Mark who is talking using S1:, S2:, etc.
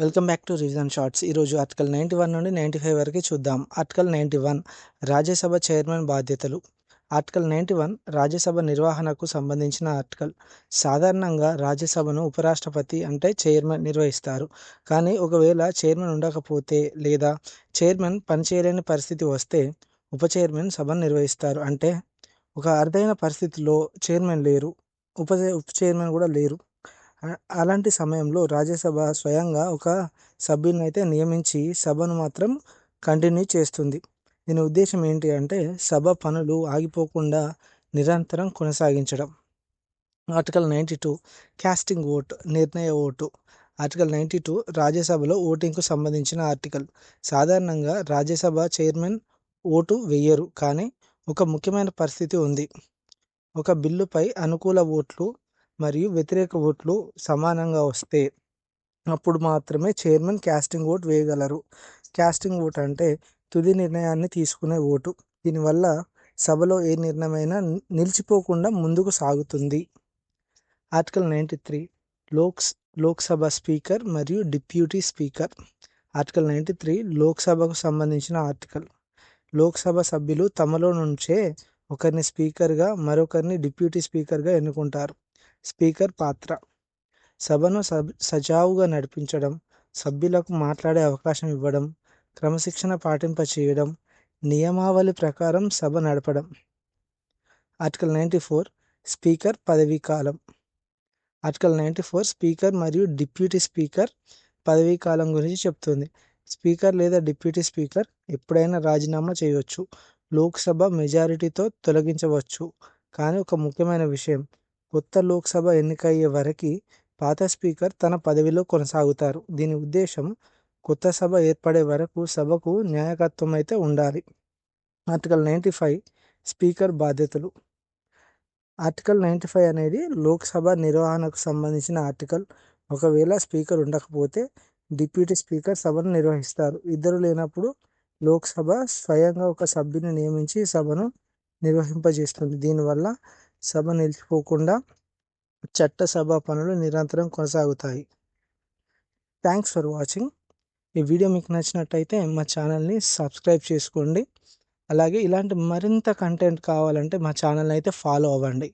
S1: Welcome back to revision shorts. ఈరోజు article 91 నుండి 95 వరకు చూద్దాం. ఆర్టికల్ 91 రాజ్యసభ చైర్మన్ బాధ్యతలు. ఆర్టికల్ 91 రాజ్యసభ నిర్వహణకు సంబంధించిన ఆర్టికల్. సాధారణంగా రాజ్యసభను ఉపరాష్ట్రపతి అంటే చైర్మన్ నిర్వహిస్తారు. కానీ ఒకవేళ చైర్మన్ ఉండకపోతే లేదా చైర్మన్ పనిచేయలేని పరిస్థితి వస్తే ఉప చైర్మన్ సభను నిర్వహిస్తారు. అంటే ఒక అరుదైన పరిస్థితిలో చైర్మన్ లేరు, ఉప చైర్మన్ కూడా లేరు. అలాంటి సమయంలో రాజ్యసభ స్వయంగా ఒక సభ్యుని అయితే నియమించి సభను మాత్రం కంటిన్యూ చేస్తుంది. దీని ఉద్దేశం ఏంటి అంటే సభ పనులు ఆగిపోకుండా నిరంతరం కొనసాగించడం. ఆర్టికల్ 92 క్యాస్టింగ్ ఓట్ నిర్ణయ ఓటు. ఆర్టికల్ 92 రాజ్యసభలో ఓటింగ్కు సంబంధించిన ఆర్టికల్. సాధారణంగా రాజ్యసభ చైర్మన్ ఓటు వేయరు, కానీ ఒక ముఖ్యమైన పరిస్థితి ఉంది. ఒక బిల్లుపై అనుకూల ఓట్లు మరియు వ్యతిరేక ఓట్లు సమానంగా వస్తే అప్పుడు మాత్రమే చైర్మన్ క్యాస్టింగ్ ఓట్ వేయగలరు. క్యాస్టింగ్ ఓట్ అంటే తుది నిర్ణయాన్ని తీసుకునే ఓటు. దీనివల్ల సభలో ఏ నిర్ణయమైనా నిలిచిపోకుండా ముందుకు సాగుతుంది. ఆర్టికల్ 93 లోక్సభ స్పీకర్ మరియు డిప్యూటీ స్పీకర్. ఆర్టికల్ 93 లోక్సభకు సంబంధించిన ఆర్టికల్. లోక్సభ సభ్యులు తమలో నుంచే ఒకరిని స్పీకర్గా మరొకరిని డిప్యూటీ స్పీకర్గా ఎన్నుకుంటారు. స్పీకర్ పాత్ర సభను సజావుగా నడిపించడం, సభ్యులకు మాట్లాడే అవకాశం ఇవ్వడం, క్రమశిక్షణ పాటింపచేయడం, నియమావళి ప్రకారం సభ నడపడం. ఆర్టికల్ 94 స్పీకర్ పదవీ కాలం. ఆర్టికల్ 94 స్పీకర్ మరియు డిప్యూటీ స్పీకర్ పదవీ కాలం గురించి చెప్తుంది. స్పీకర్ లేదా డిప్యూటీ స్పీకర్ ఎప్పుడైనా రాజీనామా చేయవచ్చు, లోక్సభ మెజారిటీతో తొలగించవచ్చు. కానీ ఒక ముఖ్యమైన విషయం, కొత్త లోక్సభ ఎన్నికయ్యే వరకు పాత స్పీకర్ తన పదవిలో కొనసాగుతారు. దీని ఉద్దేశం కొత్త సభ ఏర్పడే వరకు సభకు న్యాయకత్వం అయితే ఉండాలి. ఆర్టికల్ 95 స్పీకర్ బాధ్యతలు. ఆర్టికల్ 95 అనేది లోక్సభ నిర్వహణకు సంబంధించిన ఆర్టికల్. ఒకవేళ స్పీకర్ ఉండకపోతే డిప్యూటీ స్పీకర్ సభను నిర్వహిస్తారు. ఇద్దరు లేనప్పుడు లోక్సభ స్వయంగా ఒక సభ్యుని నియమించి సభను నిర్వహింపజేస్తుంది. దీనివల్ల సభ నిలిచిపోకుండా చట్టసభ పనులు నిరంతరం కొనసాగుతాయి. Thanks for watching. ఈ వీడియో మీకు నచ్చినట్టయితే మా ఛానల్ని సబ్స్క్రైబ్ చేసుకోండి. అలాగే ఇలాంటి మరింత కంటెంట్ కావాలంటే మా ఛానల్ని అయితే ఫాలో అవ్వండి.